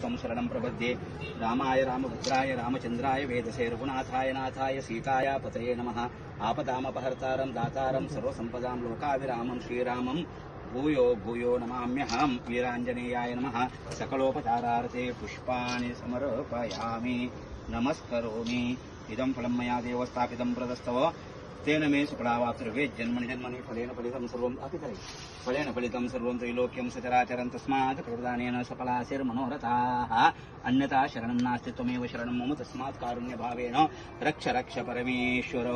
तं शरणं प्रपद्ये। रामाय रामभद्राय रामचन्द्राय वेदसे रघुनाथाय नाथाय सीताय पतये नमः। आपदामपहर्तारं दातारं सर्वसम्पदां लोकाभिरामं श्रीरामं भूयो भूयो नमाम्यहं। वीराञ्जनेयाय नमः। सकलोपचारार्थे पुष्पाणि समर्पयामि नमस्करोमि। इदं फलं मया देव स्थापितं प्रदस्तव तेन मे सुफलावाप्तिर्भवेत्। जन्मनि जन्मनि फलेन फलितं सर्वं फलेन फलितं सर्वं त्रैलोक्यं सचराचरं तस्मात् प्रदानेन सफलासिर्मनोरथाः। अन्यथा शरणं नास्ति त्वमेव शरणं मम तस्मात् कारुण्यभावेन रक्ष रक्ष परमेश्वरो।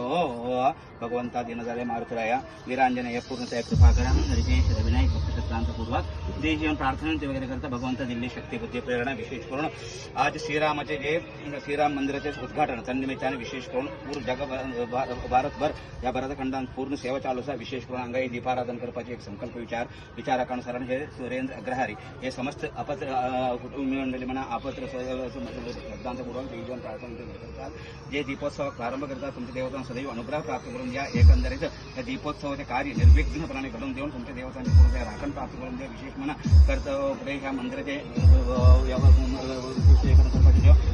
भगवंता दीनदयाळ मारुतीराया वीरांजनेय पूर्णतया कृपा करा। हरिकेश विनायक भक्तपूर्वक देशीय प्रार्थनांचे वगैरे करता भगवंत दिल्ली शक्ती बुद्धी प्रेरणा विशेष करून आज श्रीरामाचे जे श्रीराम मंदिराचे उद्घाटन तन्निमित्ताने विशेष करून पूर्ण जग भारतभर या भरतखंडात पूर्ण सेवा चालू आहे। विशेष करून अंगाई दीपाराधन करपाचे एक संकल्प विचारानुसार हे सुरेंद्र अग्रहारी हे समस्त अपत्र कुटुंब मंडळी म्हणा अपत्र शब्दांतपूर्वक देवीजन प्रार्थना करतात। जे दीपोत्सव प्रारंभ करतात तुमच्या देवतांना सदैव अनुग्रह प्राप्त करून द्या। एकंदरीत या दीपोत्सवाचे कार्य निर्विघ्नपणे घडून देऊन तुमच्या देवतांची पूर्ण राखण प्राप्त करून द्या। विशेष म्हणा करता पुढे ह्या मंदिराचे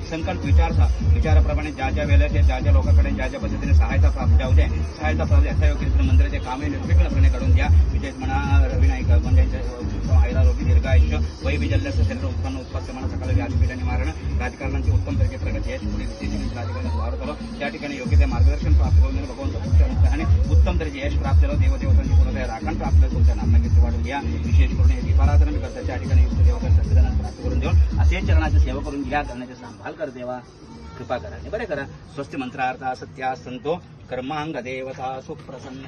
संकल्प विचाराप्रमाणे ज्या ज्या वेळेला ज्या ज्या लोकांकडे ज्या ज्या पद्धतीने सहायता प्राप्त जाऊ दे सहायता प्राप्त अशा योग्य मंदिराचे कामे निर्विघ्नपणे करून द्या। विशेष म्हणा विनायक म्हणजे आयुरारोग्य दीर्घायुष्य वैविजल्यस्य शरीर उत्पन्न उत्पत्ती म्हणा सकल व्याधीपीठ निवारण राजकारणाची उत्तम तरीके प्रगती यश पुढे राजकारणात वाढ करो। त्या ठिकाणी योग्य ते मार्गदर्शन प्राप्त करून भगवंत आणि उत्तम तरीके यश प्राप्त करो। देवदेवतांची पूर्ण राखण प्राप्त तुमच्या नामांकित वाढून घ्या। विशेष करून हे दीपाराधन करता त्या ठिकाणी युक्त देवतांच्या सत्सदान प्राप्त करून देऊन असे चरणाची सेवा करून घ्या। करण्याचे सांभाळ कर देवा कृपा करा आणि बरे करा। स्वस्ति मंत्रार्थ सत्या संतो कर्मांग देवता सुप्रसन्न